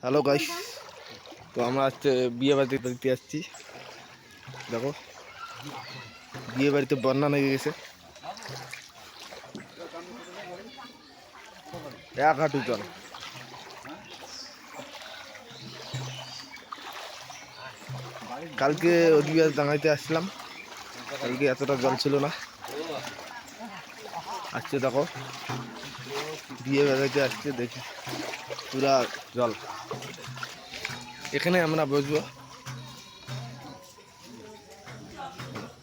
Hello guys, তো আমরা আজকে বিয়ে বাড়িতে আসছি। দেখো বিয়ে বাড়িতে বন্যা লেগে গেছে, এক হাঁটু জল। কালকে অধিবাস ডাঙাইতে আসছিলাম, কালকে এতটা জল ছিল না। আসছে দেখো বিয়ে বাড়িতে আসছে, দেখি পুরা জল। এখানে আমরা বসবো,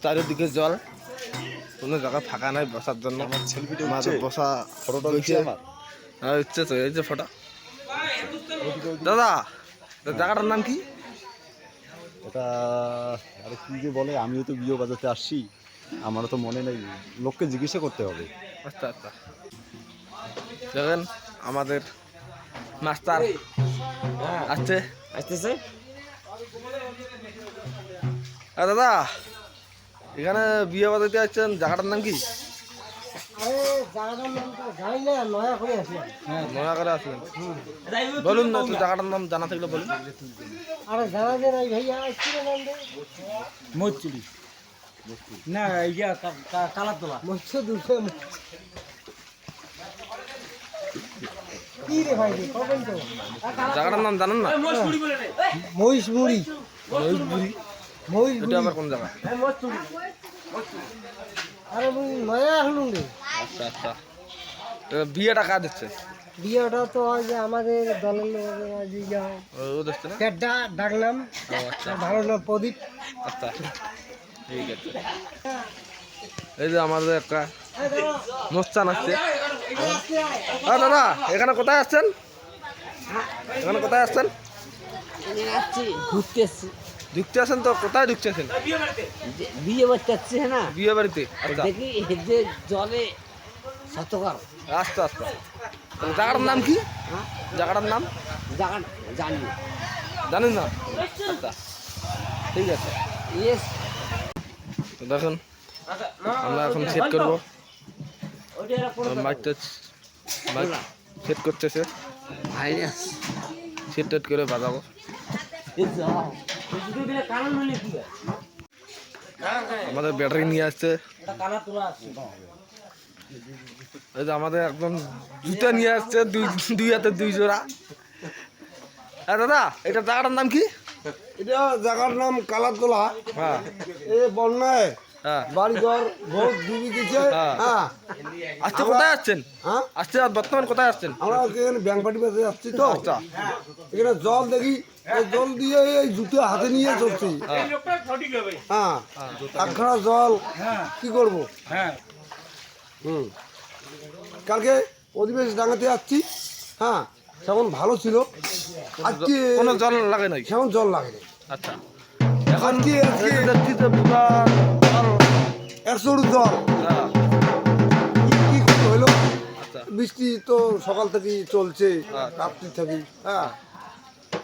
চারিদিকে জল, কোনো জায়গা ফাঁকা নাই বসার জন্য। আমাদের বসা হচ্ছে তো, এই যে ফটো। দাদা জায়গাটার নাম কি? এটা আরে কি যে বলে, আমিও তো বিয়ে বাজাতে আসছি, আমারও তো মনে নেই, লোককে জিজ্ঞাসা করতে হবে। আচ্ছা আচ্ছা, দেখেন আমাদের মাস্টার আসছে, আসতেছে। দাদা এখানে বিয়ে বাজাতে আসছেন, জায়গাটার নাম কি? নয়া করে আসলেন, বলুন না, জায়গাটার নাম জানা থাকলে বলুন। মচ্চুরি না, ইয়া কালাতলা জায়গাটার নাম জানেন না? মহিষমুড়ি। এটা আবার কোন জায়গা? আচ্ছা আচ্ছা, বিয়েটা কাজ হচ্ছে? বিয়েটা তো আজ আমাদের দলের লোকের ডাকলাম, ভালো না প্রদীপ। আচ্ছা ঠিক আছে। এই যে আমাদের একটা অনুষ্ঠান আসছে। হ্যাঁ দাদা, এখানে কোথায় আসছেন? এখানে কোথায় আসছেন? ঘুরতে এসছি। ঢুকতে আসেন তো, কোথায় ঢুকতে আসেন? বিয়ে বাড়তে আসছে না, বিয়ে বাড়িতে। আচ্ছা দেখি যে জলে শতকর। আচ্ছা আচ্ছা, জায়গাটার নাম কি? জায়গাটার নাম জানি জানেন না? আচ্ছা ঠিক আছে। ইয়েস, তো দেখুন আমরা এখন সেট করবো, মাইক সেট করতেছে, সেট টেট করে বাজাবো। আমাদের ব্যাটারি নিয়ে আসছে, এই যে আমাদের একদম জুতা নিয়ে আসছে, দুই হাতে দুই জোড়া। হ্যাঁ দাদা, এটা জায়গাটার নাম কি? এটা জায়গার নাম কালাতলা। হ্যাঁ এই বন্যায় হ্যাঁ বাড়িঘর ভোট ডুবে গেছে। হ্যাঁ, আজকে কোথায় আসছেন? হ্যাঁ, আজকে বর্তমান কোথায় আসছেন? আমরা এখানে ব্যাংক পার্টি বাজে যাচ্ছি তো। আচ্ছা এখানে জল দেখি, এই জল দিয়ে এই জুতো হাতে নিয়ে চলছি। হ্যাঁ, একখানা জল কি করবো? কালকে অধিবেশ ডাঙাতে যাচ্ছি। হ্যাঁ, সেমন ভালো ছিল, আজকে কোনো জল লাগে নাই। সেমন জল লাগে না। আচ্ছা, এখন কি আজকে দেখছি যে পুরা জল। 100 জল। হ্যাঁ, কি করতে হলো? আচ্ছা বৃষ্টি তো সকাল থেকেই চলছে, রাত্রি থেকেই। হ্যাঁ,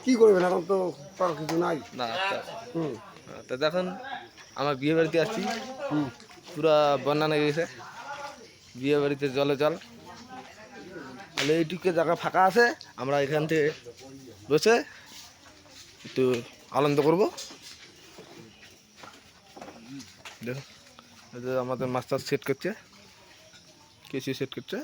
কি করবেন, এখন তো তার কিছু নাই। না আচ্ছা। হুম, তো দেখুন আমার বিয়ে বাড়িতে আসছি, পুরা বন্যা লেগে গেছে, বিয়ে বাড়িতে জলে জল। তাহলে এইটুকু জায়গা ফাঁকা আছে, আমরা এখান থেকে বসে একটু আনন্দ করবো। দেখুন এই যে আমাদের মাস্টার সেট করছে, কিছু সেট করছে।